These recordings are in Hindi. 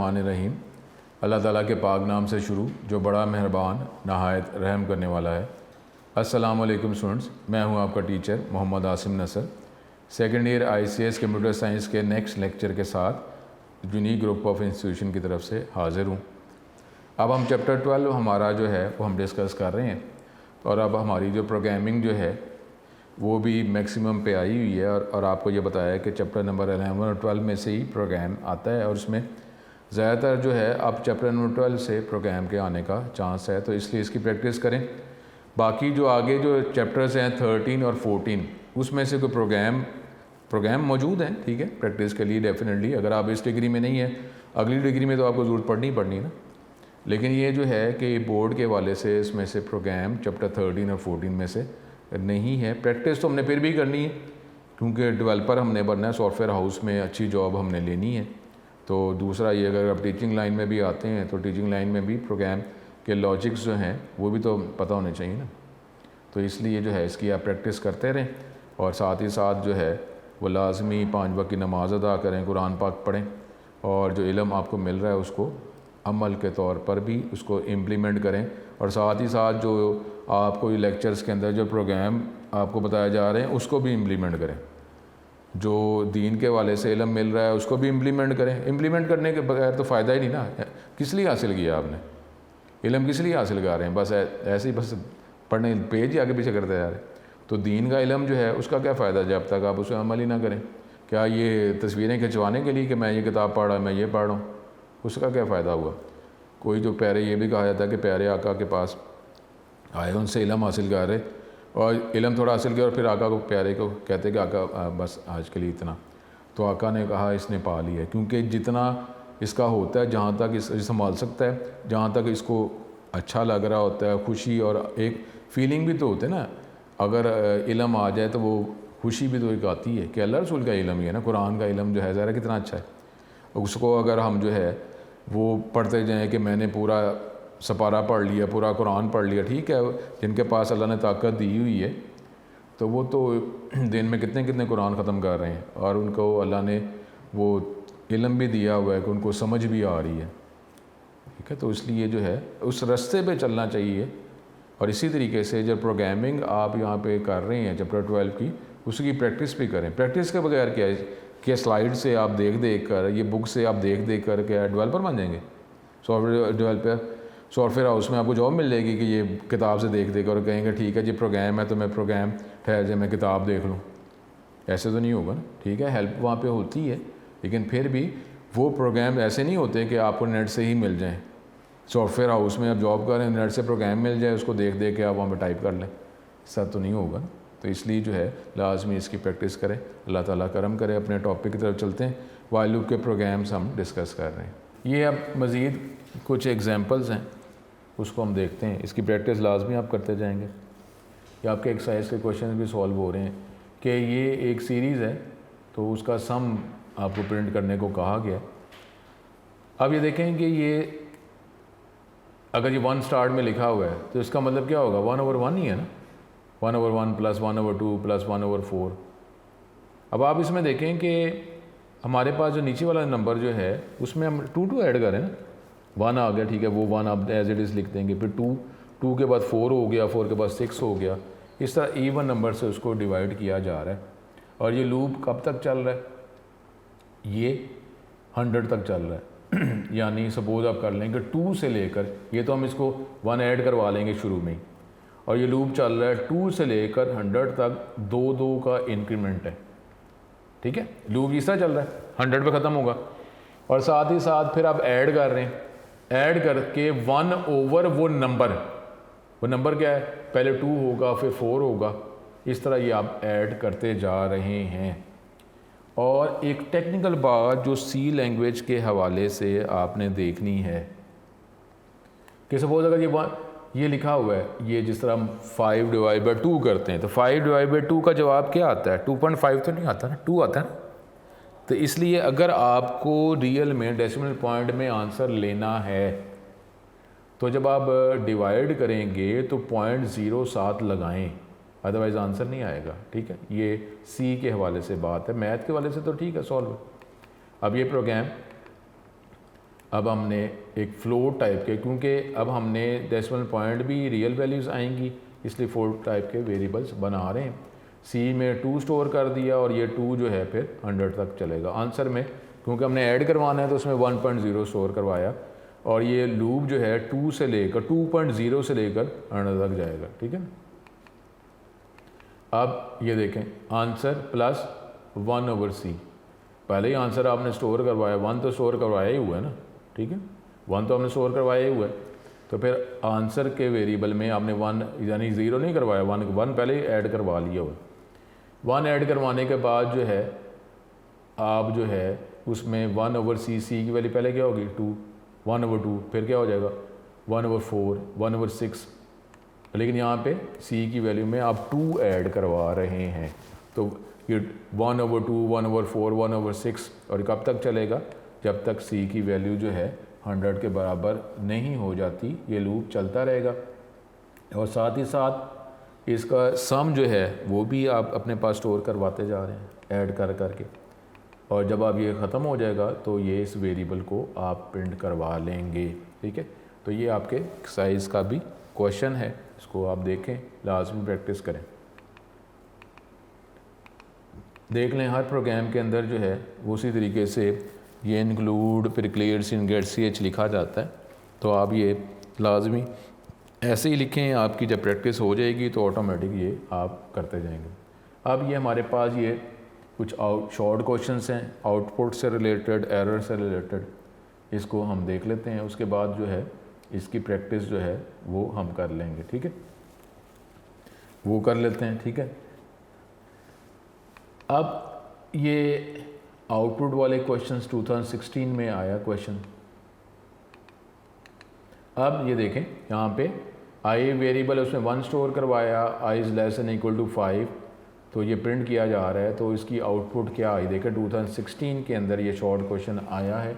बिस्मिल्लाहिर्रहमानिर्रहीम। अल्लाह ताला के पाक नाम से शुरू जो बड़ा मेहरबान नहायत रहम करने वाला है। अस्सलाम वालेकुम स्टूडेंट्स, मैं हूं आपका teacher Mohammad Asim Nasar. Second year ICS computer science के नेक्स्ट लेक्चर के साथ यूनिक ग्रुप ऑफ इंस्टीट्यूशन की तरफ से हाज़िर हूँ। अब हम चैप्टर 12 हमारा जो है वो हम डिस्कस कर रहे हैं और अब हमारी जो प्रोग्रामिंग जो है वो भी मैक्सिमम पे आई हुई है और आपको ये बताया कि चैप्टर नंबर 11 और 12 में से ही प्रोग्राम आता है और उसमें ज़्यादातर जो है अब चैप्टर नंबर 12 से प्रोग्राम के आने का चांस है, तो इसलिए इसकी प्रैक्टिस करें। बाकी जो आगे जो चैप्टर्स हैं 13 और 14 उसमें से कोई प्रोग्राम मौजूद हैं, ठीक है, प्रैक्टिस के लिए डेफिनेटली। अगर आप इस डिग्री में नहीं है अगली डिग्री में तो आपको ज़रूरत पड़नी ना, लेकिन ये जो है कि बोर्ड के हवाले से इसमें से प्रोग्राम चैप्टर 13 और 14 में से नहीं है। प्रैक्टिस तो हमने फिर भी करनी है क्योंकि डेवलपर हमने बनना है, सॉफ्टवेयर हाउस में अच्छी जॉब हमने लेनी है। तो दूसरा ये, अगर आप टीचिंग लाइन में भी आते हैं तो टीचिंग लाइन में भी प्रोग्राम के लॉजिक्स जो हैं वो भी तो पता होने चाहिए ना, तो इसलिए जो है इसकी आप प्रैक्टिस करते रहें और साथ ही साथ जो है वो लाजमी 5 वक्त की नमाज अदा करें, कुरान पाक पढ़ें और जो इल्म आपको मिल रहा है उसको अमल के तौर पर भी उसको इम्प्लीमेंट करें और साथ ही साथ जो आपको लेक्चर्स के अंदर जो प्रोग्राम आपको बताया जा रहे हैं उसको भी इम्प्लीमेंट करें। जो दीन के वाले से इल्म मिल रहा है उसको भी इम्प्लीमेंट करें। इम्प्लीमेंट करने के बगैर तो फ़ायदा ही नहीं ना। किस लिए हासिल किया आपने इल्म, किस लिए हासिल कर रहे हैं? बस ऐसे ही बस पढ़ने पेज ही आगे पीछे करते जा रहे हैं। तो दीन का इल्म जो है उसका क्या फ़ायदा जब तक आप उसे अमल ही ना करें? क्या ये तस्वीरें खिंचवाने के लिए कि मैं ये किताब पढ़ रहा मैं ये पढ़ रहा हूँ, उसका क्या फ़ायदा हुआ? कोई जो प्यारे, ये भी कहा जाता है कि प्यारे आका के पास आए उनसे इल्म हासिल कर रहे और इल्म थोड़ा हासिल किया और फिर आका को, प्यारे को कहते कि आका बस आज के लिए इतना। तो आका ने कहा इसने पा लिया, क्योंकि जितना इसका होता है, जहाँ तक इस संभाल सकता है, जहाँ तक इसको अच्छा लग रहा होता है, खुशी और एक फीलिंग भी तो होते है ना। अगर इल्म आ जाए तो वो खुशी भी तो एक आती है कि अल्लाह रसूल का इल्म ही है ना, कुरान का इल्म जो है ज़रा कितना अच्छा है। उसको अगर हम जो है वो पढ़ते जाएँ कि मैंने पूरा सपारा पढ़ लिया, पूरा कुरान पढ़ लिया, ठीक है, जिनके पास अल्लाह ने ताकत दी हुई है तो वो तो दिन में कितने कितने कुरान ख़त्म कर रहे हैं और उनको अल्लाह ने वो इल्म भी दिया हुआ है कि उनको समझ भी आ रही है, ठीक है। तो इसलिए जो है उस रास्ते पे चलना चाहिए। और इसी तरीके से जब प्रोग्रामिंग आप यहाँ पे कर रहे हैं चैप्टर 12 की, उसकी प्रैक्टिस भी करें। प्रैक्टिस के बगैर क्या है कि स्लाइड से आप देख कर, ये बुक से आप देख कर क्या डेवलपर बन जाएंगे? सॉफ्टवेयर डेवलपर सॉफ्टवेयर हाउस में आपको जॉब मिल जाएगी कि ये किताब से देख और कहेंगे ठीक है जी प्रोग्राम है तो मैं प्रोग्राम ठहर जाए मैं किताब देख लूँ? ऐसे तो नहीं होगा ना, ठीक है। हेल्प वहाँ पे होती है लेकिन फिर भी वो प्रोग्राम ऐसे नहीं होते कि आपको नेट से ही मिल जाएँ। सॉफ्टवेयर हाउस में आप जॉब करें, नेट से प्रोग्राम मिल जाए, उसको देख के आप वहाँ पर टाइप कर लें, ऐसा तो नहीं होगा ना। तो इसलिए जो है लाजमी इसकी प्रैक्टिस करें। अल्लाह ताला करम करे। अपने टॉपिक की तरफ चलते हैं। वाइल लूप के प्रोग्राम्स हम डिस्कस कर रहे हैं। ये अब मज़ीद कुछ एग्जांपल्स हैं, उसको हम देखते हैं। इसकी प्रैक्टिस लाजमी आप करते जाएंगे। या आपके एक्सरसाइज के क्वेश्चन भी सॉल्व हो रहे हैं कि ये एक सीरीज़ है तो उसका सम आपको प्रिंट करने को कहा गया। अब ये देखें कि ये अगर ये 1 स्टार्ट में लिखा हुआ है तो इसका मतलब क्या होगा? 1/1 ही है ना, 1/1 + 1/2 + 1/4। अब आप इसमें देखें कि हमारे पास जो नीचे वाला नंबर जो है उसमें हम 2 ऐड करें ना, 1 आ गया, ठीक है, वो 1 आप एज इट इज़ लिख देंगे, फिर 2 के बाद 4 हो गया, 4 के बाद 6 हो गया। इस तरह इवन नंबर से उसको डिवाइड किया जा रहा है। और ये लूप कब तक चल रहा है? ये 100 तक चल रहा है। यानी सपोज आप कर लेंगे 2 से लेकर, ये तो हम इसको 1 ऐड करवा लेंगे शुरू में ही, और ये लूप चल रहा है 2 से लेकर 100 तक 2 का इंक्रीमेंट है, ठीक है। लूप इस तरह चल रहा है, 100 पे ख़त्म होगा और साथ ही साथ फिर आप ऐड कर रहे हैं, ऐड करके 1/, वो नंबर क्या है? पहले 2 होगा फिर 4 होगा, इस तरह ये आप ऐड करते जा रहे हैं। और एक टेक्निकल बात जो सी लैंग्वेज के हवाले से आपने देखनी है कि सपोज अगर ये लिखा हुआ है, ये जिस तरह हम 5/2 करते हैं तो 5/2 का जवाब क्या आता है? 2.5 तो नहीं आता ना, 2 आता है ना। तो इसलिए अगर आपको रियल में डेसिमल पॉइंट में आंसर लेना है तो जब आप डिवाइड करेंगे तो 0.07 लगाएं, अदरवाइज़ आंसर नहीं आएगा, ठीक है। ये सी के हवाले से बात है, मैथ के हवाले से तो ठीक है सॉल्व। अब ये प्रोग्राम अब हमने एक फ्लोट टाइप के, क्योंकि अब हमने डेसिमल पॉइंट भी रियल वैल्यूज़ आएंगी, इसलिए फ्लोट टाइप के वेरिएबल्स बना रहे हैं। सी में 2 स्टोर कर दिया और ये 2 जो है फिर 100 तक चलेगा। आंसर में क्योंकि हमने ऐड करवाना है तो उसमें 1.0 स्टोर करवाया, और ये लूप जो है 2 से लेकर 2.0 से लेकर 100 तक जाएगा। ठीक है, अब ये देखें आंसर प्लस 1/c। पहले ही आंसर आपने स्टोर करवाया, 1 तो स्टोर करवाया ही हुआ है ना। ठीक है, 1 तो हमने स्टोर करवाया ही हुआ है, तो फिर आंसर के वेरिएबल में आपने 1 यानी 0 नहीं करवाया, 1 पहले ही ऐड करवा लिया हुआ। 1 ऐड करवाने के बाद जो है आप जो है उसमें 1/c, सी की वैल्यू पहले क्या होगी 2, 1/2, फिर क्या हो जाएगा 1/4, 1/6, लेकिन यहाँ पे c की वैल्यू में आप 2 ऐड करवा रहे हैं, तो ये 1/2, 1/4, 1/6, और कब तक चलेगा, जब तक c की वैल्यू जो है 100 के बराबर नहीं हो जाती, ये लूप चलता रहेगा। और साथ ही साथ इसका सम जो है वो भी आप अपने पास स्टोर करवाते जा रहे हैं ऐड कर करके, और जब आप ये ख़त्म हो जाएगा तो ये इस वेरिएबल को आप प्रिंट करवा लेंगे। ठीक है, तो ये आपके एक्सरसाइज का भी क्वेश्चन है, इसको आप देखें, लाजमी प्रैक्टिस करें। देख लें हर प्रोग्राम के अंदर जो है वो उसी तरीके से ये इंक्लूड फिर क्लियर सिन गेट ch लिखा जाता है, तो आप ये लाजमी ऐसे ही लिखें। आपकी जब प्रैक्टिस हो जाएगी तो ऑटोमेटिक ये आप करते जाएंगे। अब ये हमारे पास ये कुछ शॉर्ट क्वेश्चंस हैं आउटपुट से रिलेटेड, एरर से रिलेटेड, इसको हम देख लेते हैं, उसके बाद जो है इसकी प्रैक्टिस जो है वो हम कर लेंगे। ठीक है, वो कर लेते हैं। ठीक है, अब ये आउटपुट वाले क्वेश्चंस 2016 में आया क्वेश्चन। अब ये देखें यहाँ पे आई वेरिएबल उसमें 1 स्टोर करवाया, i is less than equal to 5, तो ये प्रिंट किया जा रहा है, तो इसकी आउटपुट क्या आई देखें 2016 के अंदर ये शॉर्ट क्वेश्चन आया है।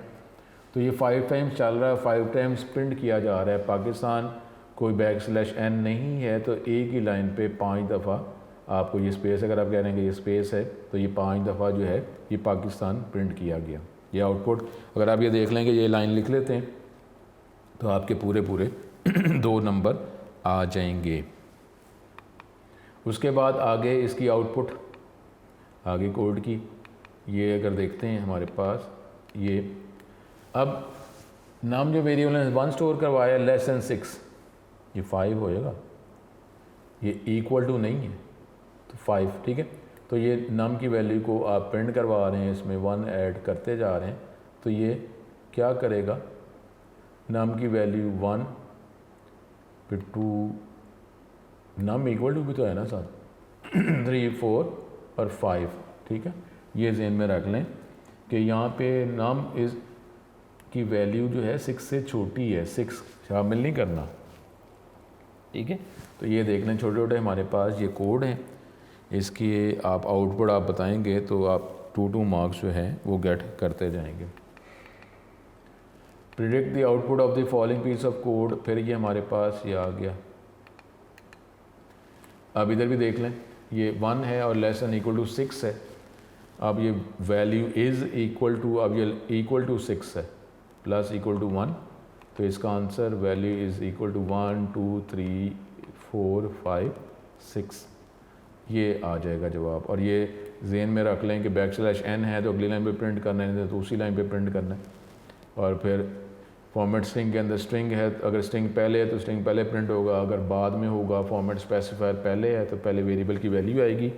तो ये 5 टाइम्स चल रहा है, 5 टाइम्स प्रिंट किया जा रहा है पाकिस्तान, कोई /n नहीं है, तो एक ही लाइन पे 5 दफ़ा आपको ये स्पेस, अगर आप कह रहे हैं कि ये स्पेस है तो ये 5 दफ़ा जो है ये पाकिस्तान प्रिंट किया गया। ये आउटपुट अगर आप ये देख लेंगे, ये लाइन लिख लेते हैं तो आपके पूरे 2 नंबर आ जाएंगे। उसके बाद आगे इसकी आउटपुट आगे कोड की ये अगर देखते हैं हमारे पास ये, अब नाम जो वेरिएबल ने 1 स्टोर करवाया लेस देन 6, ये 5 होएगा, ये इक्वल टू नहीं है तो 5। ठीक है, तो ये नम की वैल्यू को आप प्रिंट करवा रहे हैं, इसमें 1 ऐड करते जा रहे हैं, तो ये क्या करेगा, नम की वैल्यू 1 फिर 2, नम इक्वल टू भी तो है ना साथ 3, 4 और 5। ठीक है, ये ज़हन में रख लें कि यहाँ पे नम इज़ की वैल्यू जो है 6 से छोटी है, 6 शामिल नहीं करना। ठीक है, तो ये देख लें छोटे छोटे हमारे पास ये कोड हैं, इसकी आप आउटपुट आप बताएंगे तो आप 2 मार्क्स जो हैं वो गेट करते जाएंगे। Predict the output of the following piece of code, फिर ये हमारे पास ये आ गया। अब इधर भी देख लें, ये 1 है और लेस देन इक्वल टू 6 है। अब ये वैल्यू इज़ इक्वल टू, अब ये इक्वल टू 6 है प्लस इक्वल टू 1, तो इसका answer value is equal to 1 2 3 4 5 6, ये आ जाएगा जवाब। और ये ज़हन में रख लें कि /n है तो अगली लाइन पे प्रिंट करना है, तो उसी लाइन पे प्रिंट करना है। और फिर फॉर्मेट स्ट्रिंग के अंदर स्ट्रिंग है, अगर स्ट्रिंग पहले है तो स्ट्रिंग पहले प्रिंट होगा, अगर बाद में होगा फॉर्मेट स्पेसिफायर पहले है तो पहले वेरिएबल की वैल्यू आएगी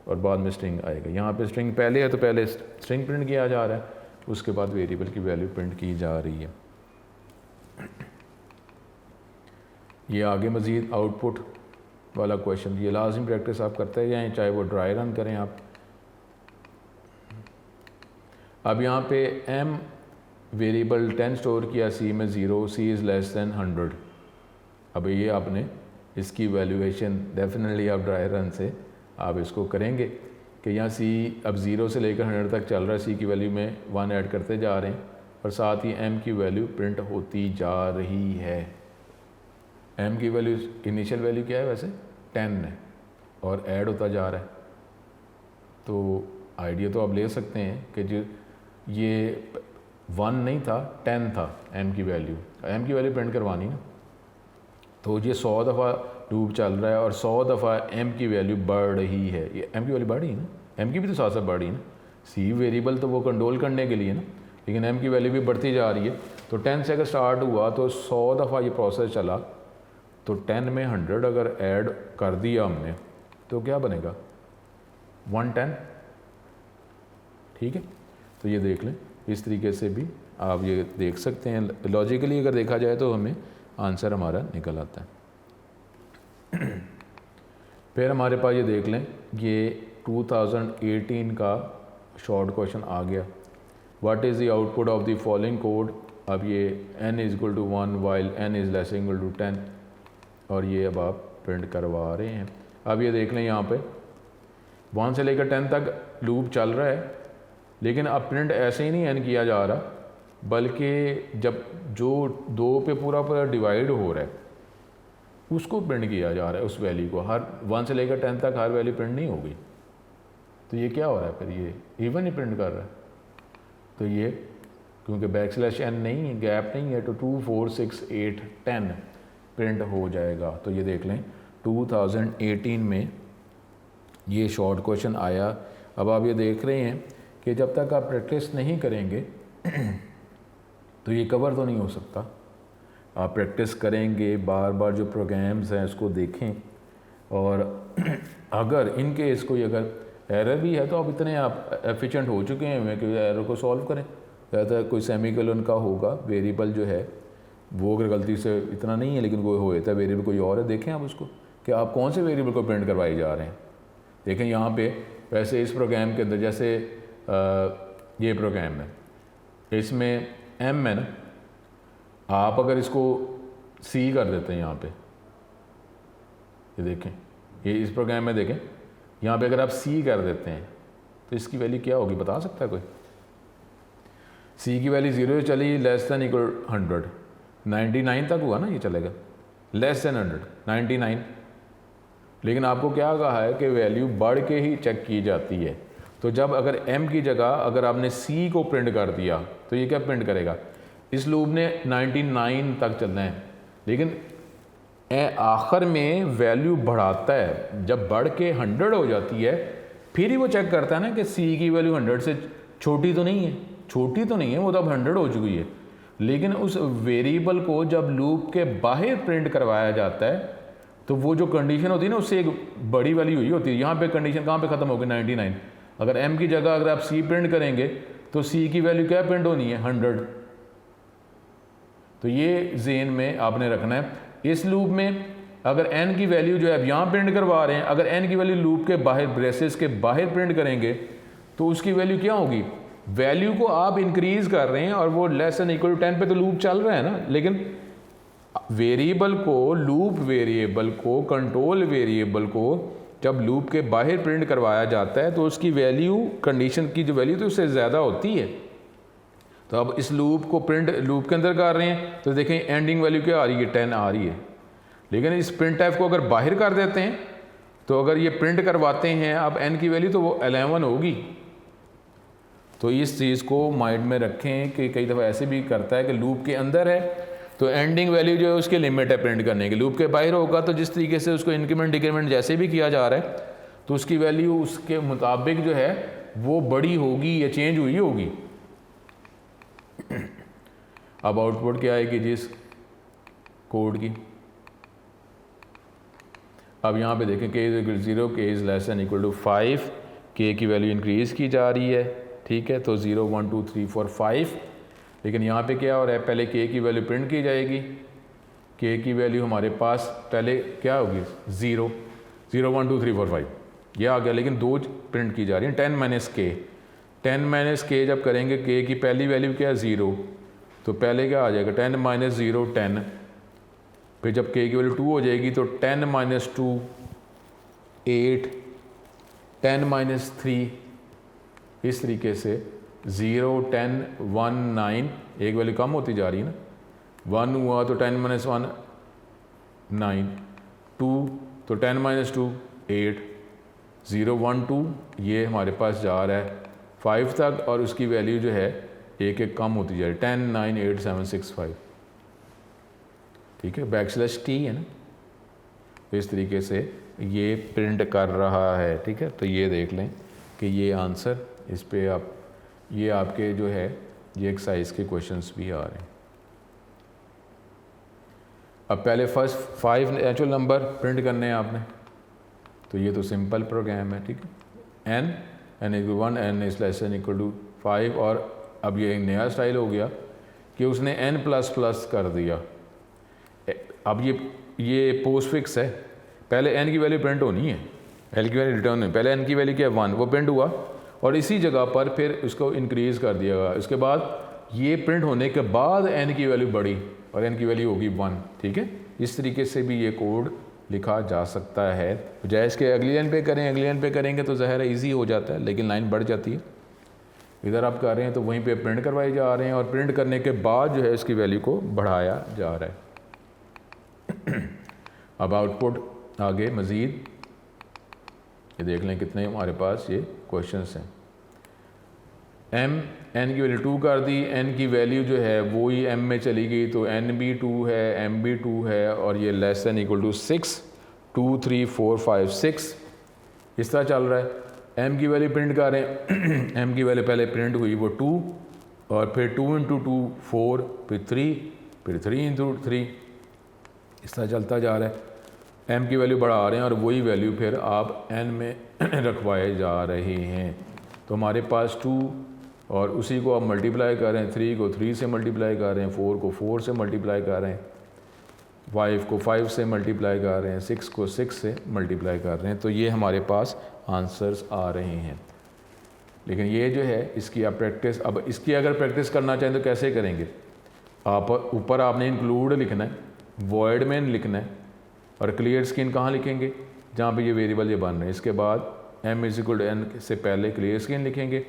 और बाद में स्ट्रिंग आएगा। यहाँ पे स्ट्रिंग पहले है तो पहले स्ट्रिंग प्रिंट किया जा रहा है, उसके बाद वेरिएबल की वैल्यू प्रिंट की जा रही है। ये आगे मज़ीद आउटपुट वाला क्वेश्चन, ये लाजिम प्रैक्टिस आप करते जाएँ, चाहे वो ड्राई रन करें आप। अब यहाँ पे m वेरिएबल 10 स्टोर किया, c में 0, c इज़ लेस दैन 100। अब ये आपने इसकी वैल्यूएशन डेफिनेटली आप ड्राई रन से आप इसको करेंगे कि यहाँ c अब 0 से लेकर 100 तक चल रहा है, c की वैल्यू में 1 ऐड करते जा रहे हैं और साथ ही m की वैल्यू प्रिंट होती जा रही है। m की वैल्यू इनिशियल वैल्यू क्या है वैसे 10 है और ऐड होता जा रहा है। तो आइडिया तो आप ले सकते हैं कि जो ये 1 नहीं था 10 था m की वैल्यू प्रिंट करवानी ना, तो ये 100 दफ़ा लूप चल रहा है और 100 दफ़ा m की वैल्यू बढ़ रही है। ये m की वैल्यू बढ़ रही है ना, m की भी तो साथ साथ बढ़ रही है ना, c वेरिएबल तो वो कंट्रोल करने के लिए ना, लेकिन m की वैल्यू भी बढ़ती जा रही है। तो 10 से अगर स्टार्ट हुआ तो 100 दफ़ा ये प्रोसेस चला, तो 10 में 100 अगर ऐड कर दिया हमने तो क्या बनेगा 110। ठीक है, तो ये देख लें, इस तरीके से भी आप ये देख सकते हैं। लॉजिकली अगर देखा जाए तो हमें आंसर हमारा निकल आता है। फिर हमारे पास ये देख लें, ये 2018 का शॉर्ट क्वेश्चन आ गया। What is the output of the following code. अब ये n is equal to 1 while n is less equal to 10, और ये अब आप प्रिंट करवा रहे हैं। अब ये देख लें, यहाँ पे 1 से लेकर 10 तक लूप चल रहा है, लेकिन अब प्रिंट ऐसे ही नहीं n किया जा रहा, बल्कि जब जो 2 पे पूरा पूरा डिवाइड हो रहा है उसको प्रिंट किया जा रहा है, उस वैल्यू को। हर 1 से लेकर 10 तक हर वैल्यू प्रिंट नहीं होगी, तो ये क्या हो रहा है फिर, ये इवन ही प्रिंट कर रहा है। तो ये क्योंकि \n नहीं है, गैप नहीं है, तो 2 4 6 8 10 प्रिंट हो जाएगा। तो ये देख लें 2018 में ये शॉर्ट क्वेश्चन आया। अब आप ये देख रहे हैं कि जब तक आप प्रैक्टिस नहीं करेंगे तो ये कवर तो नहीं हो सकता। आप प्रैक्टिस करेंगे, बार बार जो प्रोग्राम्स हैं उसको देखें, और अगर इन केस कोई अगर एरर भी है तो आप इतने आप एफिशिएंट हो चुके हैं कि एरर को सॉल्व करें। ज़्यादातर कोई सेमीकोलन का होगा वेरिएबल जो है वो, अगर गलती से इतना नहीं है लेकिन कोई हो जाता है वेरिएबल कोई और है, देखें आप उसको कि आप कौन से वेरिएबल को प्रिंट करवाए जा रहे हैं। देखें यहाँ पे वैसे इस प्रोग्राम के अंदर जैसे ये प्रोग्राम है, इसमें m है ना, आप अगर इसको c कर देते हैं यहाँ पे, ये देखें, ये इस प्रोग्राम में देखें, यहाँ पे अगर आप c कर देते हैं तो इसकी वैल्यू क्या होगी बता सकता है कोई। c की वैल्यू 0 चली, लेस दैन इक्वल 100, 99 तक हुआ ना, ये चलेगा लेस दैन 100 99। लेकिन आपको क्या कहा है कि वैल्यू बढ़ के ही चेक की जाती है। तो जब अगर m की जगह अगर आपने c को प्रिंट कर दिया तो ये क्या प्रिंट करेगा, इस लूप ने 99 तक चलना है, लेकिन आखिर में वैल्यू बढ़ाता है, जब बढ़ के 100 हो जाती है फिर ही वो चेक करता है ना कि c की वैल्यू 100 से छोटी तो नहीं है, छोटी तो नहीं है, वो तो अब 100 हो चुकी है। लेकिन उस वेरिएबल को जब लूप के बाहर प्रिंट करवाया जाता है तो वो जो कंडीशन होती है ना उससे एक बड़ी वैल्यू हुई होती है। यहाँ पे कंडीशन कहाँ पे ख़त्म होगी 99। अगर m की जगह अगर आप c प्रिंट करेंगे तो c की वैल्यू क्या प्रिंट होनी है 100। तो ये ज़हन में आपने रखना है। इस लूप में अगर n की वैल्यू जो है अब यहाँ प्रिंट करवा रहे हैं, अगर n की वैल्यू लूप के बाहर ब्रेसेस के बाहर प्रिंट करेंगे तो उसकी वैल्यू क्या होगी, वैल्यू को आप इंक्रीज़ कर रहे हैं और वो लेस दैन इक्वल टू 10 पे तो लूप चल रहा है ना। लेकिन वेरिएबल को, लूप वेरिएबल को, कंट्रोल वेरिएबल को जब लूप के बाहर प्रिंट करवाया जाता है तो उसकी वैल्यू, कंडीशन की जो वैल्यू तो उससे ज़्यादा होती है। तो अब इस लूप को प्रिंट लूप के अंदर कर रहे हैं तो देखें एंडिंग वैल्यू क्या आ रही है 10 आ रही है। लेकिन इस प्रिंट एफ को अगर बाहर कर देते हैं तो अगर ये प्रिंट करवाते हैं अब n की वैल्यू तो वो 11 होगी। तो इस चीज़ को माइंड में रखें कि कई दफ़ा ऐसे भी करता है कि लूप के अंदर है तो एंडिंग वैल्यू जो है उसकी लिमिट है प्रिंट करने की, लूप के बाहर होगा तो जिस तरीके से उसको इंक्रीमेंट डिक्रीमेंट जैसे भी किया जा रहा है तो उसकी वैल्यू उसके मुताबिक जो है वो बड़ी होगी या चेंज हुई होगी। अब आउटपुट क्या आएगी जिस कोड की, अब यहाँ पे देखें k is equal 0, k is less than equal to 5, k की वैल्यू इंक्रीज़ की जा रही है, ठीक है। तो 0 1 2 3 4 5, लेकिन यहाँ पे क्या हो रहा है, पहले k की वैल्यू प्रिंट की जाएगी। k की वैल्यू हमारे पास पहले क्या होगी 0 0 1 2 3 4 5 ये आ गया, लेकिन दो प्रिंट की जा रही है 10 माइनस k। 10 माइनस k जब करेंगे k की पहली वैल्यू क्या है 0, तो पहले क्या आ जाएगा 10 माइनस 0 10, फिर जब k की वैल्यू 2 हो जाएगी तो 10 माइनस 2 8, 10 माइनस 3, इस तरीके से 0 10 1 9, एक वैल्यू कम होती जा रही है ना, 1 हुआ तो 10 माइनस 1 9, 2 तो 10 माइनस 2 8, 0 1 2 ये हमारे पास जा रहा है 5 तक और उसकी वैल्यू जो है एक एक कम होती जा रही, 10 9 8 7 6 5, ठीक है, \t है ना। इस तरीके से ये प्रिंट कर रहा है, ठीक है। तो ये देख लें कि ये आंसर, इस पे आप, ये आपके जो है ये एक्सरसाइज के क्वेश्चंस भी आ रहे हैं। अब पहले फर्स्ट 5 नेचुरल नंबर प्रिंट करने हैं आपने, तो ये तो सिंपल प्रोग्राम है, ठीक है। n = 1 n is less than equal to 5, और अब ये एक नया स्टाइल हो गया कि उसने n++ कर दिया। अब ये पोस्ट फिक्स है, पहले n की वैल्यू प्रिंट होनी है, l की वैल्यू रिटर्न है, पहले n की वैल्यू क्या है 1, वो प्रिंट हुआ और इसी जगह पर फिर उसको इंक्रीज़ कर दिया गया। इसके बाद ये प्रिंट होने के बाद n की वैल्यू बढ़ी और n की वैल्यू होगी 1, ठीक है। इस तरीके से भी ये कोड लिखा जा सकता है। बजाय इसके अगली लाइन पे करें, अगली लाइन पे करेंगे तो ज़ाहिर है ईजी हो जाता है, लेकिन लाइन बढ़ जाती है। इधर आप कर रहे हैं तो वहीं पे प्रिंट करवाए जा रहे हैं और प्रिंट करने के बाद जो है इसकी वैल्यू को बढ़ाया जा रहा है। अब आउटपुट आगे मज़ीद ये देख लें कितने हमारे पास ये क्वेश्चंस हैं। n की वैल्यू 2 कर दी, n की वैल्यू जो है वो ही m में चली गई, तो n भी 2 है, m भी 2 है, और ये लेस देन इक्वल टू 6, 2 3 4 5 6 इस तरह चल रहा है। m की वैल्यू प्रिंट कर रहे हैं m की वैल्यू पहले प्रिंट हुई वो 2, और फिर 2 × 2 4, फिर 3, फिर 3 × 3, इस तरह चलता जा रहा है। m की वैल्यू बढ़ा रहे हैं और वही वैल्यू फिर आप n में रखवाए जा रहे हैं। तो हमारे पास 2 और उसी को आप मल्टीप्लाई कर रहे हैं, 3 को 3 से मल्टीप्लाई कर रहे हैं, 4 को 4 से मल्टीप्लाई कर रहे हैं, 5 को 5 से मल्टीप्लाई कर रहे हैं, 6 को 6 से मल्टीप्लाई कर रहे हैं। तो ये हमारे पास आंसर्स आ रहे हैं। लेकिन ये जो है इसकी आप प्रैक्टिस, अब इसकी अगर प्रैक्टिस करना चाहें तो कैसे करेंगे? आप ऊपर आपने इंक्लूड लिखना है, वॉइड में लिखना है, और क्लियर स्क्रीन कहाँ लिखेंगे? जहाँ पे ये वेरिएबल ये बन रहे हैं। इसके बाद m = n से पहले क्लियर स्क्रीन लिखेंगे,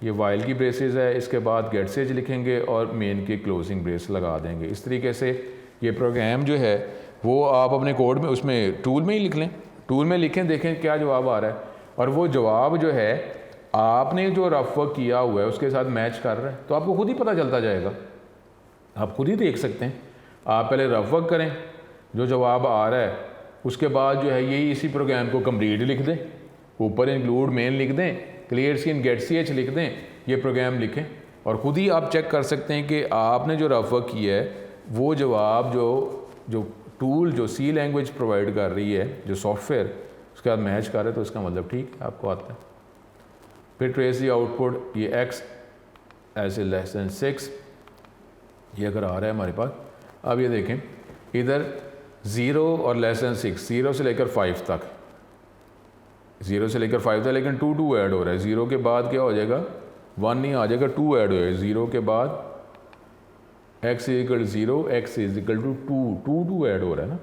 ये वाइल की ब्रेसेस है, इसके बाद गेट सेज लिखेंगे और मेन की क्लोजिंग ब्रेस लगा देंगे। इस तरीके से ये प्रोग्राम जो है वो आप अपने कोड में, उसमें टूल में ही लिख लें, टूल में लिखें, देखें क्या जवाब आ रहा है, और वो जवाब जो है आपने जो रफ वर्क किया हुआ है उसके साथ मैच कर रहा है, तो आपको खुद ही पता चलता जाएगा, आप खुद ही देख सकते हैं। आप पहले रफ वर्क करें, जो जवाब आ रहा है उसके बाद जो है यही इसी प्रोग्राम को कंप्लीट लिख दें, ऊपर इंक्लूड मेन लिख दें, क्लियर स्क्रीन गेट ch लिख दें, ये प्रोग्राम लिखें, और ख़ुद ही आप चेक कर सकते हैं कि आपने जो रफ वर्क किया है वो जवाब जो टूल जो सी लैंग्वेज प्रोवाइड कर रही है, जो सॉफ्टवेयर उसके साथ मैच कर रहे हैं, तो इसका मतलब ठीक है, आपको आता है। फिर ट्रेस दी आउटपुट, ये x ऐसे लेस देन 6 ये अगर आ रहा है हमारे पास। अब ये देखें इधर 0 और लेस देन 6, 0 से लेकर 5 तक, 0 से लेकर 5 तक, लेकिन 2 ऐड हो रहा है। 0 के बाद क्या हो जाएगा? 1 नहीं आ जाएगा, 2 ऐड हो जाएगा। 0 के बाद x = 0, x = 2, 2 ऐड हो रहा है ना,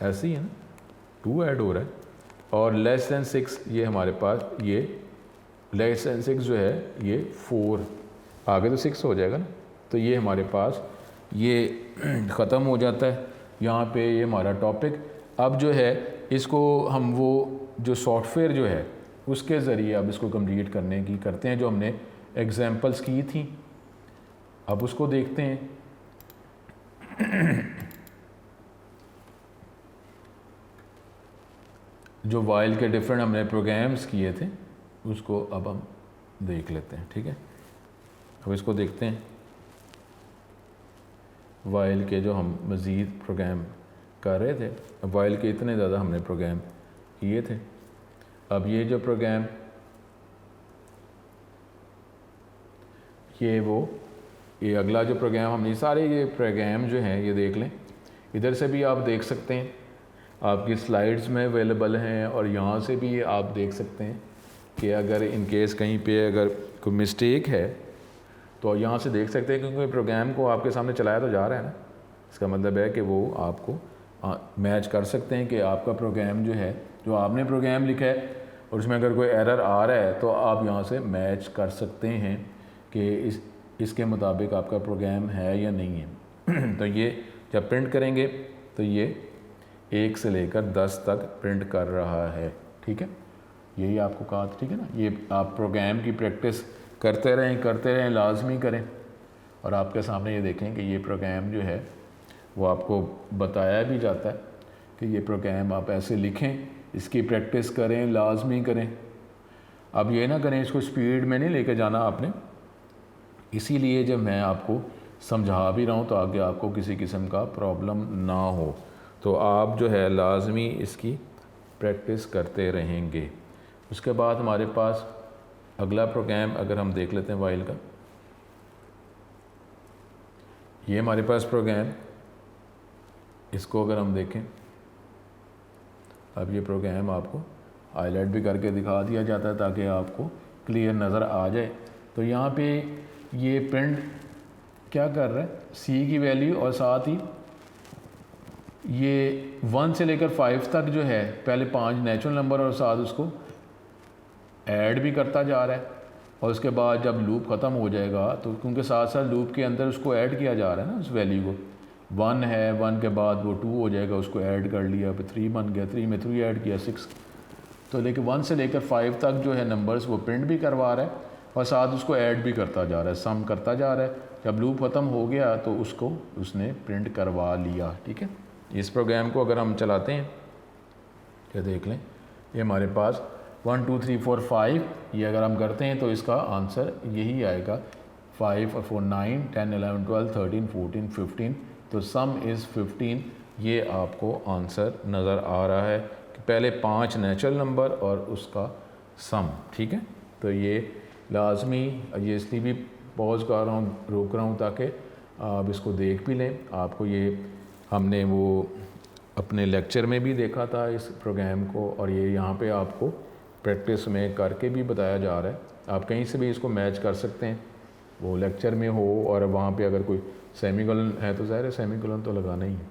ऐसे ही है ना, 2 ऐड हो रहा है। और लेस देन 6 ये हमारे पास, ये लेस देन 6 जो है ये 4, आगे तो 6 हो जाएगा ना, तो ये हमारे पास ये ख़त्म हो जाता है यहाँ पे ये हमारा टॉपिक। अब जो है इसको हम वो जो सॉफ्टवेयर जो है उसके ज़रिए अब इसको कंप्लीट करने की करते हैं, जो हमने एग्जांपल्स की थी, अब उसको देखते हैं। जो वाइल के डिफरेंट हमने प्रोग्राम्स किए थे उसको अब हम देख लेते हैं, ठीक है। अब इसको देखते हैं, वाइल के जो हम मज़ीद प्रोग्राम कर रहे थे, वाइल के इतने ज़्यादा हमने प्रोग्राम किए थे। अब ये जो प्रोग्राम ये अगला जो प्रोग्राम हमने सारे ये प्रोग्राम जो हैं ये देख लें, इधर से भी आप देख सकते हैं, आपकी स्लाइड्स में अवेलेबल हैं, और यहाँ से भी आप देख सकते हैं कि अगर इन केस कहीं पे अगर कोई मिस्टेक है तो यहाँ से देख सकते हैं, क्योंकि प्रोग्राम को आपके सामने चलाया तो जा रहा है ना, इसका मतलब है कि वो आपको मैच कर सकते हैं कि आपका प्रोग्राम जो है, जो आपने प्रोग्राम लिखा है और उसमें अगर कोई एरर आ रहा है तो आप यहाँ से मैच कर सकते हैं कि इसके मुताबिक आपका प्रोग्राम है या नहीं है। तो ये जब प्रिंट करेंगे तो ये 1 से लेकर 10 तक प्रिंट कर रहा है, ठीक है, यही आपको कहा था, ठीक है ना। ये आप प्रोग्राम की प्रैक्टिस करते रहें, लाजमी करें। और आपके सामने ये देखें कि ये प्रोग्राम जो है वो आपको बताया भी जाता है कि ये प्रोग्राम आप ऐसे लिखें, इसकी प्रैक्टिस करें, लाजमी करें। अब ये ना करें, इसको स्पीड में नहीं लेके जाना आपने। इसीलिए जब मैं आपको समझा भी रहा हूँ तो आगे आपको किसी किस्म का प्रॉब्लम ना हो, तो आप जो है लाजमी इसकी प्रैक्टिस करते रहेंगे। उसके बाद हमारे पास अगला प्रोग्राम अगर हम देख लेते हैं वाइल का, ये हमारे पास प्रोग्राम, इसको अगर हम देखें, अब ये प्रोग्राम आपको हाईलाइट भी करके दिखा दिया जाता है ताकि आपको क्लियर नज़र आ जाए। तो यहाँ पे ये प्रिंट क्या कर रहा है, सी की वैल्यू और साथ ही ये 1 से लेकर 5 तक जो है पहले 5 नेचुरल नंबर और साथ उसको ऐड भी करता जा रहा है। और उसके बाद जब लूप ख़त्म हो जाएगा तो क्योंकि साथ साथ लूप के अंदर उसको ऐड किया जा रहा है ना, उस वैल्यू को 1 है, 1 के बाद वो 2 हो जाएगा, उसको ऐड कर लिया, फिर 3 बन गया, 3 में 3 ऐड किया 6। तो लेकिन 1 से लेकर 5 तक जो है नंबर्स वो प्रिंट भी करवा रहा है और साथ उसको ऐड भी करता जा रहा है, सम करता जा रहा है। जब लूप ख़त्म हो गया तो उसको उसने प्रिंट करवा लिया। ठीक है, इस प्रोग्राम को अगर हम चलाते हैं ये देख लें, ये हमारे पास 1 2 3 4 5, ये अगर हम करते हैं तो इसका आंसर यही आएगा। 5 और 4 9 10 11 12 13 14 15, तो सम इज़ 15। ये आपको आंसर नज़र आ रहा है कि पहले 5 नेचुरल नंबर और उसका सम। ठीक है, तो ये लाजमी, ये इसलिए भी पॉज कर रहा हूँ, रोक रहा हूँ ताकि आप इसको देख भी लें। आपको ये हमने वो अपने लेक्चर में भी देखा था इस प्रोग्राम को, और ये यहाँ पे आपको प्रैक्टिस में करके भी बताया जा रहा है। आप कहीं से भी इसको मैच कर सकते हैं, वो लेक्चर में हो और वहाँ पे अगर कोई सेमीकोलन है तो ज़ाहिर है सेमीकोलन तो लगाना ही है।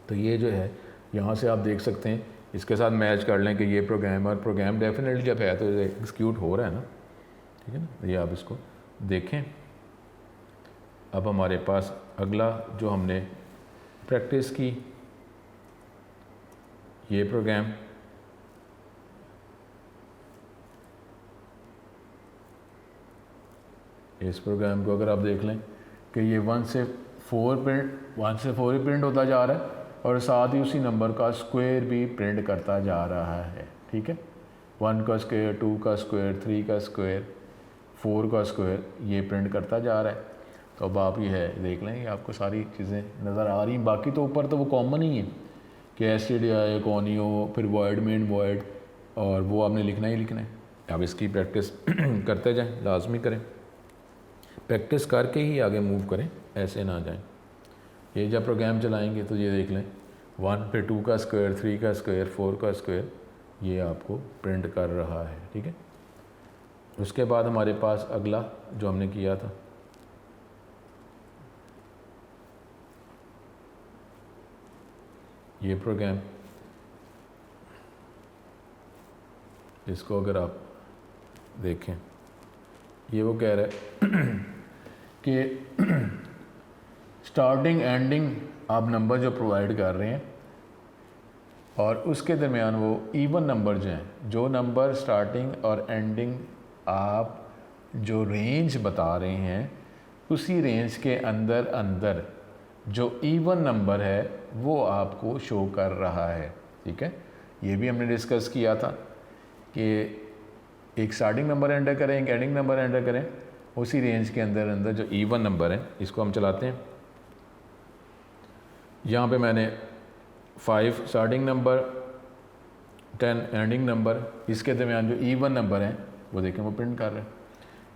तो ये जो है यहाँ से आप देख सकते हैं, इसके साथ मैच कर लें कि ये प्रोग्राम, और प्रोग्राम डेफिनेटली जब है तो एग्जीक्यूट हो रहा है ना। ठीक है ना, ये आप इसको देखें। अब हमारे पास अगला जो हमने प्रैक्टिस की, ये प्रोग्राम, इस प्रोग्राम को अगर आप देख लें कि ये 1 से 4 ही प्रिंट होता जा रहा है और साथ ही उसी नंबर का स्क्वायर भी प्रिंट करता जा रहा है। ठीक है, 1 का स्क्वायर, 2 का स्क्वायर, 3 का स्क्वायर, 4 का स्क्वायर, ये प्रिंट करता जा रहा है। तो अब आप ये है देख लें, ये आपको सारी चीज़ें नज़र आ रही हैं। बाकी तो ऊपर तो वो कॉमन ही है कि एसिड या एकोनियो, फिर वॉइड मेन वॉइड, और वो आपने लिखना ही लिखना है। अब इसकी प्रैक्टिस करते जाएं, लाजमी करें, प्रैक्टिस करके ही आगे मूव करें, ऐसे ना जाएं। ये जब प्रोग्राम चलाएंगे तो ये देख लें, 1 पे 2 का स्क्वायर, 3 का स्क्वायर, 4 का स्क्वायर, ये आपको प्रिंट कर रहा है। ठीक है, उसके बाद हमारे पास अगला जो हमने किया था, ये प्रोग्राम, इसको अगर आप देखें, ये वो कह रहा है कि स्टार्टिंग एंडिंग आप नंबर जो प्रोवाइड कर रहे हैं और उसके दरमियान वो इवन नंबर जो हैं, जो नंबर स्टार्टिंग और एंडिंग आप जो रेंज बता रहे हैं, उसी रेंज के अंदर अंदर जो इवन नंबर है वो आपको शो कर रहा है। ठीक है, ये भी हमने डिस्कस किया था कि एक स्टार्टिंग नंबर एंटर करें, एक एंडिंग नंबर एंटर करें, उसी रेंज के अंदर अंदर जो इवन नंबर है, इसको हम चलाते हैं। यहाँ पे मैंने 5 स्टार्टिंग नंबर, 10 एंडिंग नंबर, इसके दरमियान जो इवन नंबर हैं वो देखें वो प्रिंट कर रहे हैं।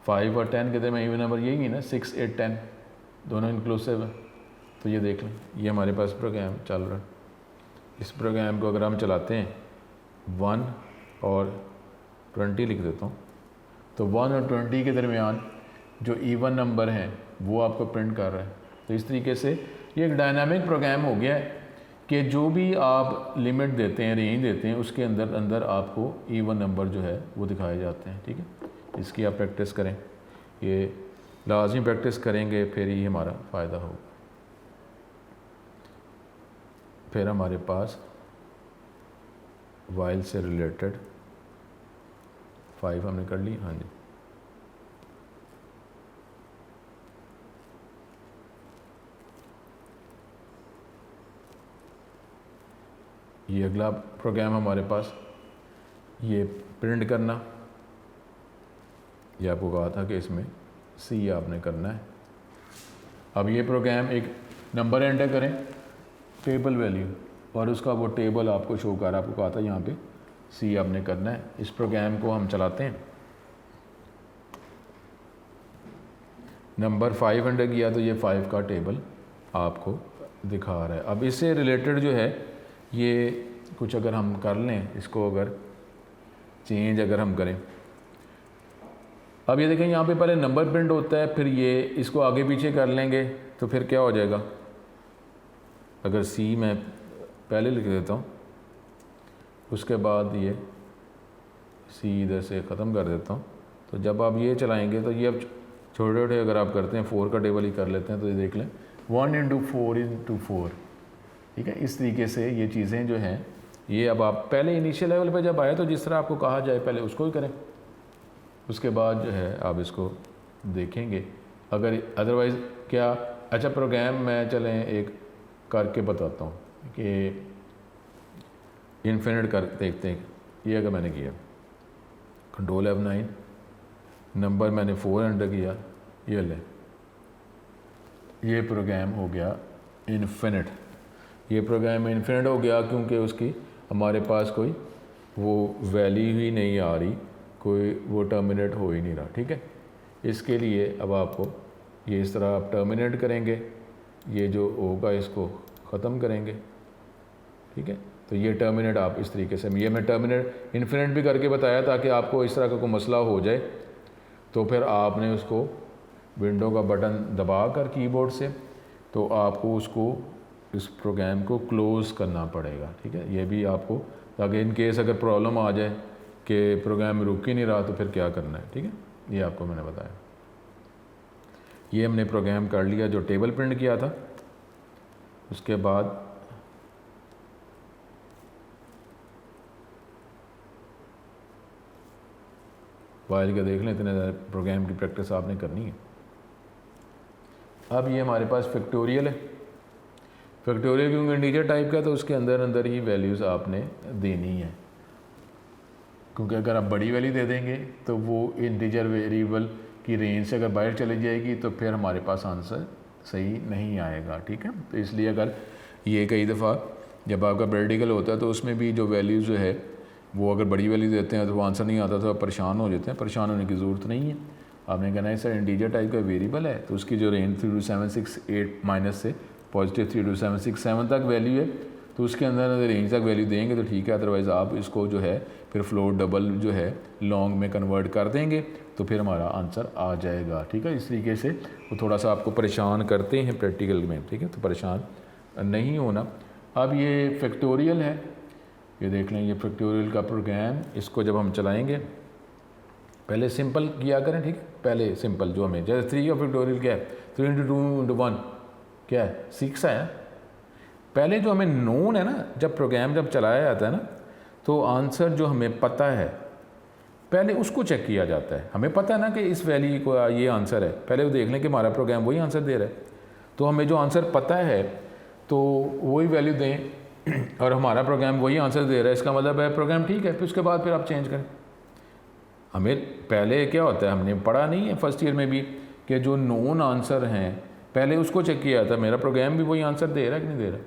5 और 10 के दरमियान इवन नंबर यही है ना, 6 8 10 दोनों इंक्लूसिव है। तो ये देख लें, ये हमारे पास प्रोग्राम चल रहा है। इस प्रोग्राम को अगर हम चलाते हैं, 1 और 20 लिख देता हूँ, तो 1 और 20 के दरमियान जो इवन नंबर हैं वो आपको प्रिंट कर रहा है। तो इस तरीके से ये एक डायनामिक प्रोग्राम हो गया है कि जो भी आप लिमिट देते हैं, रेंज देते हैं, उसके अंदर अंदर आपको इवन नंबर जो है वो दिखाए जाते हैं। ठीक है, इसकी आप प्रैक्टिस करें, ये लाजमी प्रैक्टिस करेंगे फिर ही हमारा फ़ायदा होगा। फिर हमारे पास वाइल से रिलेटेड 5 हमने कर ली। हाँ जी, ये अगला प्रोग्राम हमारे पास, ये प्रिंट करना, ये आपको कहा था कि इसमें सी आपने करना है। अब ये प्रोग्राम एक नंबर एंटर करें, टेबल वैल्यू, और उसका वो टेबल आपको शो कर रहा है, आपको कहा था यहाँ पे सी आपने करना है। इस प्रोग्राम को हम चलाते हैं, नंबर 5 एंटर किया तो ये 5 का टेबल आपको दिखा रहा है। अब इससे रिलेटेड जो है ये कुछ अगर हम कर लें, इसको अगर चेंज अगर हम करें, अब ये देखें यहाँ पे पहले नंबर प्रिंट होता है, फिर ये इसको आगे पीछे कर लेंगे तो फिर क्या हो जाएगा। अगर सी मैं पहले लिख देता हूँ, उसके बाद ये सी इधर से ख़त्म कर देता हूँ, तो जब आप ये चलाएंगे तो ये अब छोटे छोटे अगर आप करते हैं 4 का टेबल ही कर लेते हैं, तो ये देख लें 1 × 4 × 4, ठीक है। इस तरीके से ये चीज़ें जो हैं, ये अब आप पहले इनिशियल लेवल पे जब आए तो जिस तरह आपको कहा जाए पहले उसको ही करें, उसके बाद जो है आप इसको देखेंगे। अगर अदरवाइज़ क्या, अच्छा प्रोग्राम मैं चलें एक करके बताता हूँ कि इन्फिनिट कर देखते हैं। ये अगर मैंने किया कंट्रोल F9, नंबर मैंने 4 एंटर किया, ये ले, ये प्रोग्राम हो गया इन्फिनिट। ये प्रोग्राम इन्फिनिट हो गया क्योंकि उसकी हमारे पास कोई वो वैल्यू ही नहीं आ रही, कोई वो टर्मिनेट हो ही नहीं रहा, ठीक है। इसके लिए अब आपको ये इस तरह आप टर्मिनेट करेंगे, ये जो होगा इसको ख़त्म करेंगे, ठीक है। तो ये टर्मिनेट आप इस तरीके से, ये मैं टर्मिनेट इन्फिनिट भी करके बताया ताकि आपको इस तरह का कोई मसला हो जाए तो फिर आपने उसको विंडो का बटन दबा कर कीबोर्ड से, तो आपको उसको इस प्रोग्राम को क्लोज़ करना पड़ेगा, ठीक है। ये भी आपको, ताकि इन केस अगर प्रॉब्लम आ जाए कि प्रोग्राम रुक ही नहीं रहा तो फिर क्या करना है, ठीक है। ये आपको मैंने बताया। ये हमने प्रोग्राम कर लिया जो टेबल प्रिंट किया था। उसके बाद वाइल का देख लें, इतने ज़्यादा प्रोग्राम की प्रैक्टिस आपने करनी है। अब ये हमारे पास फैक्टोरियल है। फैक्टोरियल क्योंकि इंटीजर टाइप का, तो उसके अंदर अंदर ही वैल्यूज़ आपने देनी है, क्योंकि अगर आप बड़ी वैल्यू दे देंगे तो वो इंटीजर वेरिएबल की रेंज से अगर बाहर चली जाएगी तो फिर हमारे पास आंसर सही नहीं आएगा, ठीक है। तो इसलिए अगर ये कई दफ़ा जब आपका प्रैक्टिकल होता है तो उसमें भी जो वैल्यूज़ जो है वो अगर बड़ी वैल्यू देते हैं तो वो आंसर नहीं आता, तो आप परेशान हो जाते हैं। परेशान होने की ज़रूरत नहीं है। आपने कहना है सर इंटीजर टाइप का वेरिएबल है तो उसकी जो रेंज 32768 माइनस से पॉजिटिव 32767 तक वैल्यू है, तो उसके अंदर अगर रेंज तक वैल्यू देंगे तो ठीक है। अदरवाइज़ आप इसको जो है फिर फ्लोट डबल जो है लॉन्ग में कन्वर्ट कर देंगे तो फिर हमारा आंसर आ जाएगा, ठीक है। इस तरीके से वो थोड़ा सा आपको परेशान करते हैं प्रैक्टिकल में, ठीक है, तो परेशान नहीं होना। अब ये फैक्टोरियल है, ये देख लें, ये फैक्टोरियल का प्रोग्राम, इसको जब हम चलाएंगे पहले सिंपल किया करें, ठीक है। पहले सिंपल जो हमें, जैसे 3 का फैक्टोरियल क्या है, 3 × 2 × 1 क्या है, 6 है। पहले जो हमें नोन है ना, जब प्रोग्राम जब चलाया जाता है ना, तो आंसर जो हमें पता है पहले उसको चेक किया जाता है। हमें पता है ना कि इस वैल्यू को ये आंसर है, पहले वो देख लें कि हमारा प्रोग्राम वही आंसर दे रहा है। तो हमें जो आंसर पता है तो वही वैल्यू दें और हमारा प्रोग्राम वही आंसर दे रहा है, इसका मतलब है प्रोग्राम ठीक है। फिर उसके बाद फिर आप चेंज करें। हमें पहले क्या होता है, हमने पढ़ा नहीं है फर्स्ट ईयर में भी कि जो नोन आंसर हैं पहले उसको चेक किया जाता है, मेरा प्रोग्राम भी वही आंसर दे रहा है कि नहीं दे रहा।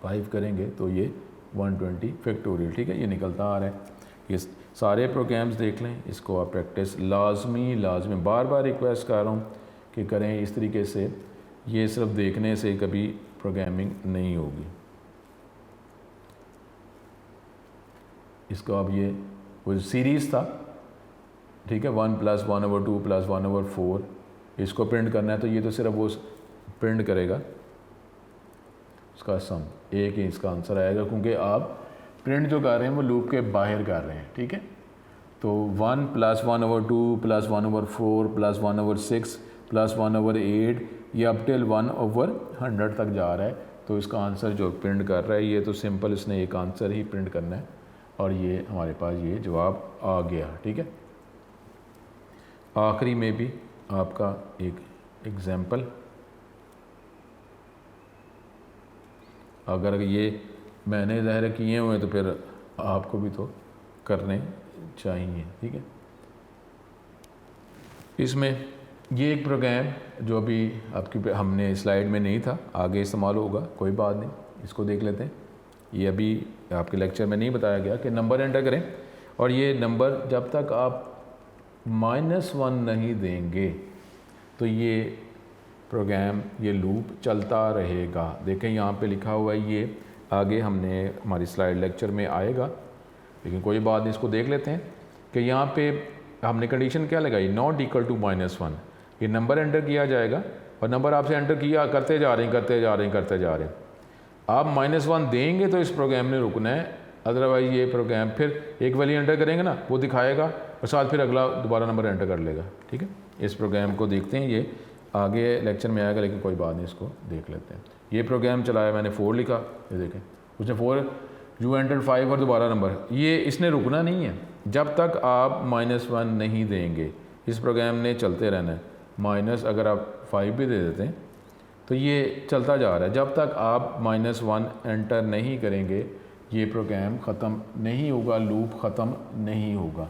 5 करेंगे तो ये 120 फैक्टोरियल, ठीक है, ये निकलता आ रहा है। ये सारे प्रोग्राम्स देख लें, इसको आप प्रैक्टिस लाजमी बार बार रिक्वेस्ट कर रहा हूँ कि करें इस तरीके से। ये सिर्फ देखने से कभी प्रोग्रामिंग नहीं होगी। इसको अब ये वो सीरीज़ था, ठीक है, 1 + 1/2 + 1/4 इसको प्रिंट करना है, तो ये तो सिर्फ वो प्रिंट करेगा उसका सम, एक ही इसका आंसर आएगा, क्योंकि आप प्रिंट जो कर रहे हैं वो लूप के बाहर कर रहे हैं, ठीक है। तो 1 + 1/2 + 1/4 + 1/6 + 1/8 ये अप टिल 1/100 तक जा रहा है। तो इसका आंसर जो प्रिंट कर रहा है ये तो सिंपल इसने एक आंसर ही प्रिंट करना है और ये हमारे पास ये जवाब आ गया, ठीक है। आखिरी में भी आपका एक एग्जाम्पल, अगर ये मैंने ज़ाहिर किए हुए, तो फिर आपको भी तो करने चाहिए, ठीक है। इसमें ये एक प्रोग्राम जो अभी आपकी हमने स्लाइड में नहीं था, आगे इस्तेमाल होगा, कोई बात नहीं, इसको देख लेते हैं। ये अभी आपके लेक्चर में नहीं बताया गया कि नंबर एंटर करें, और ये नंबर जब तक आप -1 नहीं देंगे तो ये प्रोग्राम, ये लूप चलता रहेगा। देखें यहाँ पे लिखा हुआ है, ये आगे हमने हमारी स्लाइड लेक्चर में आएगा, लेकिन कोई बात नहीं, इसको देख लेते हैं कि यहाँ पे हमने कंडीशन क्या लगाई, नॉट इक्वल टू -1। ये नंबर एंटर किया जाएगा और नंबर आपसे एंटर किया, करते जा रहे हैं, करते जा रहे हैं, करते जा रहे हैं। आप -1 देंगे तो इस प्रोग्राम ने रुकना है, अदरवाइज़ ये प्रोग्राम फिर एक वैल्यू एंटर करेंगे ना, वो दिखाएगा और साथ फिर अगला दोबारा नंबर एंटर कर लेगा, ठीक है। इस प्रोग्राम को देखते हैं, ये आगे लेक्चर में आएगा, लेकिन कोई बात नहीं, इसको देख लेते हैं। ये प्रोग्राम चलाया मैंने, 4 लिखा, ये देखें उसने 4, यू एंटर 5 और दोबारा नंबर, ये इसने रुकना नहीं है जब तक आप -1 नहीं देंगे। इस प्रोग्राम ने चलते रहना है, माइनस अगर आप 5 भी दे देते हैं तो ये चलता जा रहा है जब तक आप -1 एंटर नहीं करेंगे, ये प्रोग्राम ख़त्म नहीं होगा, लूप ख़त्म नहीं होगा।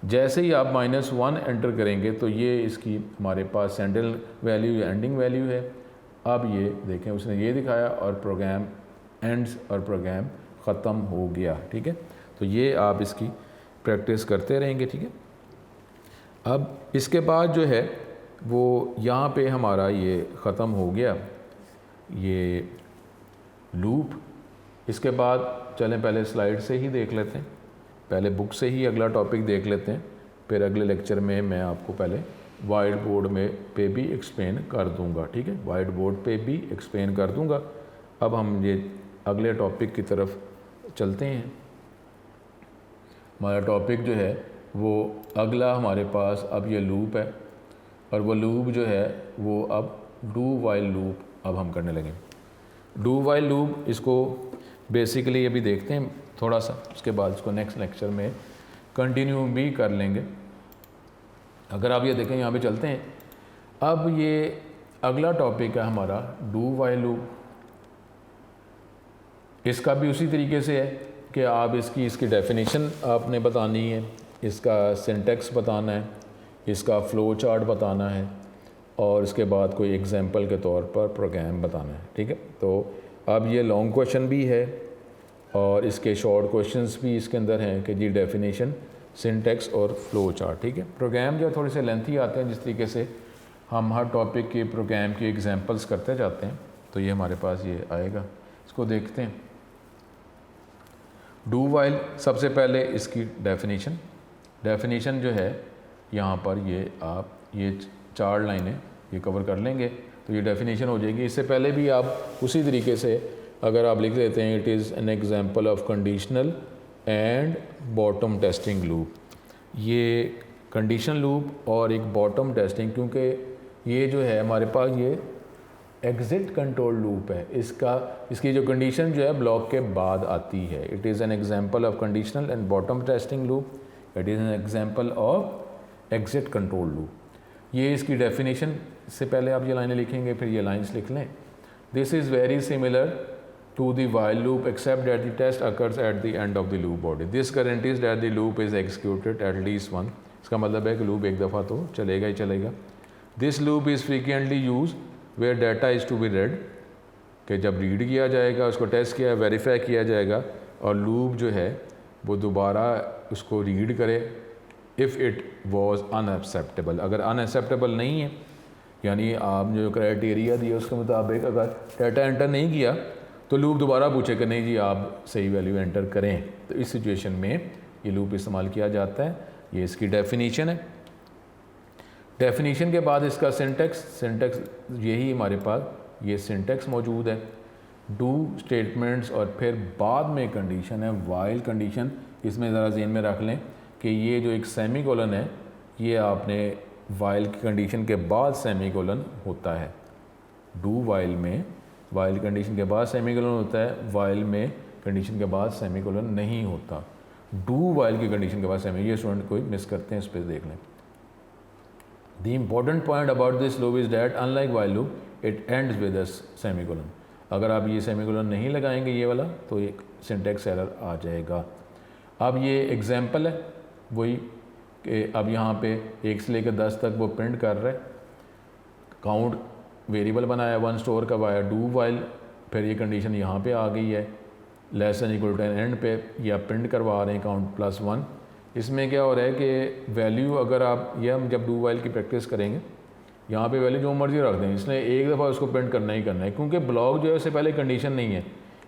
जैसे ही आप -1 एंटर करेंगे तो ये इसकी हमारे पास सेंट्रल वैल्यू या एंडिंग वैल्यू है। अब ये देखें, उसने ये दिखाया और प्रोग्राम एंड्स और प्रोग्राम ख़त्म हो गया, ठीक है। तो ये आप इसकी प्रैक्टिस करते रहेंगे, ठीक है। अब इसके बाद जो है वो यहाँ पे हमारा ये ख़त्म हो गया ये लूप। इसके बाद चलें पहले स्लाइड से ही देख लेते हैं, पहले बुक से ही अगला टॉपिक देख लेते हैं, फिर अगले लेक्चर में मैं आपको पहले वाइट बोर्ड में पे भी एक्सप्लेन कर दूंगा, ठीक है। वाइट बोर्ड पे भी एक्सप्लेन कर दूंगा। अब हम ये अगले टॉपिक की तरफ चलते हैं। हमारा टॉपिक जो है वो अगला हमारे पास अब ये लूप है, और वो लूप जो है वो अब डू वाइल लूप अब हम करने लगे। डू वाइल लूप, इसको बेसिकली अभी देखते हैं थोड़ा सा, उसके बाद इसको नेक्स्ट लेक्चर में कंटिन्यू भी कर लेंगे। अगर आप ये देखें, यहाँ पे चलते हैं। अब ये अगला टॉपिक है हमारा डू वाइल लूप। इसका भी उसी तरीके से है कि आप इसकी डेफिनेशन आपने बतानी है, इसका सिंटेक्स बताना है, इसका फ़्लो चार्ट बताना है, और इसके बाद कोई एग्जांपल के तौर पर प्रोग्राम बताना है, ठीक है। तो अब ये लॉन्ग क्वेश्चन भी है और इसके शॉर्ट क्वेश्चंस भी इसके अंदर हैं कि जी डेफिनेशन, सिंटेक्स और फ़्लो चार्ट, ठीक है। प्रोग्राम जो थोड़े से लेंथी आते हैं, जिस तरीके से हम हर टॉपिक के प्रोग्राम की एग्जांपल्स करते जाते हैं, तो ये हमारे पास ये आएगा। इसको देखते हैं। डू वाइल, सबसे पहले इसकी डेफिनेशन जो है यहाँ पर ये आप ये 4 लाइनें ये कवर कर लेंगे तो ये डेफिनेशन हो जाएगी। इससे पहले भी आप उसी तरीके से अगर आप लिख देते हैं, it is an example of conditional and bottom testing loop. ये कंडीशन लूप और एक बॉटम टेस्टिंग, क्योंकि ये जो है हमारे पास ये एग्जिट कंट्रोल लूप है, इसकी जो कंडीशन जो है ब्लॉक के बाद आती है। It is an example of conditional and bottom testing loop, it is an example of exit control loop. ये इसकी डेफिनेशन से पहले आप ये लाइनें लिखेंगे, फिर ये लाइन्स लिख लें। This is very similar to the while loop except that the test occurs at the end of the loop body. This guarantees that the loop is executed at least one. इसका मतलब है कि लूप एक दफ़ा तो चलेगा ही चलेगा। This loop is frequently used where data is to be read, कि जब रीड किया जाएगा, उसको टेस्ट किया, वेरीफाई किया जाएगा और लूप जो है वो दोबारा उसको रीड करे इफ़ इट वॉज अनएक्सेप्टेबल। अगर अनएक्सेप्टेबल नहीं है, यानी आप जो क्राइटेरिया दिए उसके मुताबिक अगर डाटा एंटर नहीं किया, तो लूप दोबारा पूछे कि नहीं जी आप सही वैल्यू एंटर करें। तो इस सिचुएशन में ये लूप इस्तेमाल किया जाता है। ये इसकी डेफिनेशन है। डेफिनेशन के बाद इसका सिंटेक्स यही हमारे पास ये सिंटेक्स मौजूद है। डू स्टेटमेंट्स और फिर बाद में कंडीशन है, वाइल कंडीशन। इसमें ज़रा ज़हन में रख लें कि ये जो एक सेमी कोलन है, ये आपने वाइल की कंडीशन के बाद सेमी कोलन होता है। डू वाइल में वाइल कंडीशन के बाद सेमी कोलन होता है, वाइल में कंडीशन के बाद सेमी कोलन नहीं होता। डू वाइल की कंडीशन के बाद सेमी, ये स्टूडेंट कोई मिस करते हैं, इस पर देख लें। The important point about this loop is that unlike while loop, it ends with a semicolon. अगर आप ये सेमीकोलन नहीं लगाएंगे ये वाला तो एक सिंटैक्स एरर आ जाएगा। अब ये एग्जांपल है वही कि अब यहाँ पे 1 से लेकर 10 तक वो प्रिंट कर रहा है, काउंट वेरिएबल बनाया, 1 स्टोर करवाया, डू वाइल, फिर ये कंडीशन यहाँ पे आ गई है less than equal to and पे या प्रिंट करवा रहे हैं काउंट +1। इसमें क्या हो रहा है कि वैल्यू अगर आप ये हम जब डू वाइल की प्रैक्टिस करेंगे यहाँ पे वैल्यू जो मर्जी रख दें, इसने एक दफ़ा उसको प्रिंट करना ही करना है, क्योंकि ब्लॉक जो है उससे पहले कंडीशन नहीं है,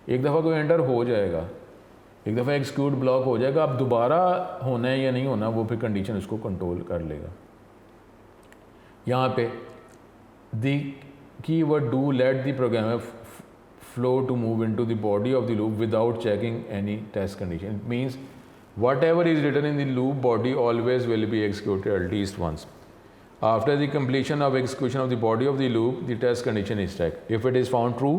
एक दफ़ा कोई एंटर हो जाएगा, एक दफ़ा एक्सिक्यूट ब्लॉक हो जाएगा, अब दोबारा होना है या नहीं होना वो फिर कंडीशन उसको कंट्रोल कर लेगा। यहाँ पे the keyword do let the programmer flow to move into the body of the loop without checking any test condition. It means whatever is written in the loop body always will be executed at least once. After the completion of execution of the body of the loop, the test condition is checked. If it is found true,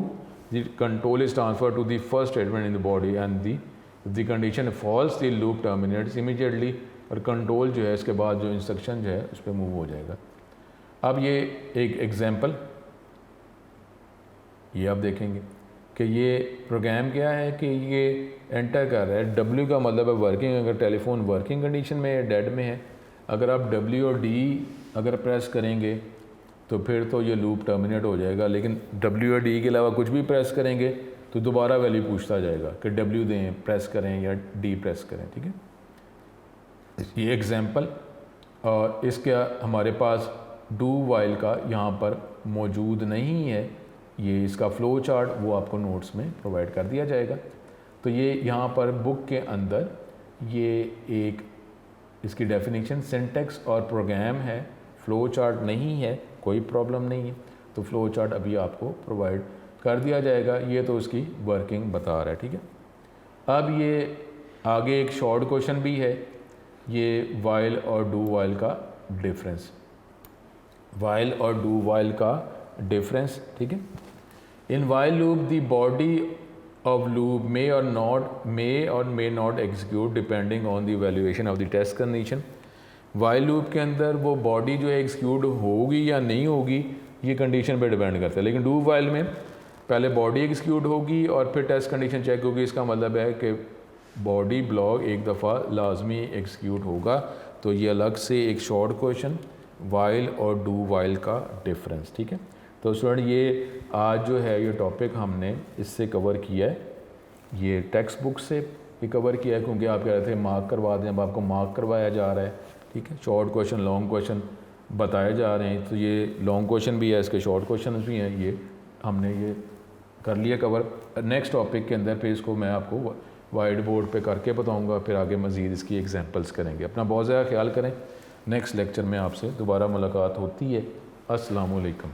the control is transferred to the first statement in the body, and if the condition false, the loop terminates immediately. और कंट्रोल जो है इसके बाद जो इंस्ट्रक्शन जो है उस पर मूव हो जाएगा। अब ये एक एग्जांपल ये आप देखेंगे कि ये प्रोग्राम क्या है कि ये एंटर कर रहा है, W का मतलब है वर्किंग, अगर टेलीफोन वर्किंग कंडीशन में है, डेड में है, अगर आप W और D अगर प्रेस करेंगे तो फिर तो ये लूप टर्मिनेट हो जाएगा, लेकिन W और D के अलावा कुछ भी प्रेस करेंगे तो दोबारा वैल्यू पूछता जाएगा कि W दें, प्रेस करें या D प्रेस करें। ठीक है, ये एग्जांपल, और इसके हमारे पास डू वाइल का यहाँ पर मौजूद नहीं है, ये इसका फ़्लो चार्ट वो आपको नोट्स में प्रोवाइड कर दिया जाएगा। तो ये यहाँ पर बुक के अंदर ये एक इसकी डेफिनेशन सिंटैक्स और प्रोग्राम है, फ़्लो चार्ट नहीं है, कोई प्रॉब्लम नहीं है, तो फ़्लो चार्ट अभी आपको प्रोवाइड कर दिया जाएगा। ये तो उसकी वर्किंग बता रहा है। ठीक है, अब ये आगे एक शॉर्ट क्वेश्चन भी है, ये वाइल और डू वाइल का डिफरेंस, वाइल और डू वाइल का डिफरेंस। ठीक है, in while loop the body of loop may or may not execute depending on the evaluation of the test condition। while loop के अंदर वो बॉडी जो है एग्जीक्यूट होगी या नहीं होगी ये कंडीशन पे डिपेंड करता है, लेकिन डू वाइल में पहले बॉडी एग्जीक्यूट होगी और फिर टेस्ट कंडीशन चेक होगी। इसका मतलब है कि बॉडी ब्लॉक एक दफ़ा लाजमी एग्जीक्यूट होगा। तो ये अलग से एक शॉर्ट क्वेश्चन, वाइल और डू वाइल का डिफरेंस। ठीक है, तो स्टूडेंट ये आज जो है ये टॉपिक हमने इससे कवर किया है, ये टेक्स्ट बुक से भी कवर किया है, क्योंकि आप कह रहे थे मार्क करवा दें, अब आपको मार्क करवाया जा रहा है। ठीक है, शॉर्ट क्वेश्चन लॉन्ग क्वेश्चन बताए जा रहे हैं, तो ये लॉन्ग क्वेश्चन भी है, इसके शॉर्ट क्वेश्चन भी हैं, ये हमने ये कर लिया कवर। नेक्स्ट टॉपिक के अंदर फिर इसको मैं आपको वाइट बोर्ड पे करके बताऊंगा, फिर आगे मज़ीद इसकी एग्जांपल्स करेंगे। अपना बहुत ज़्यादा ख्याल करें, नेक्स्ट लेक्चर में आपसे दोबारा मुलाकात होती है। अस्सलाम वालेकुम।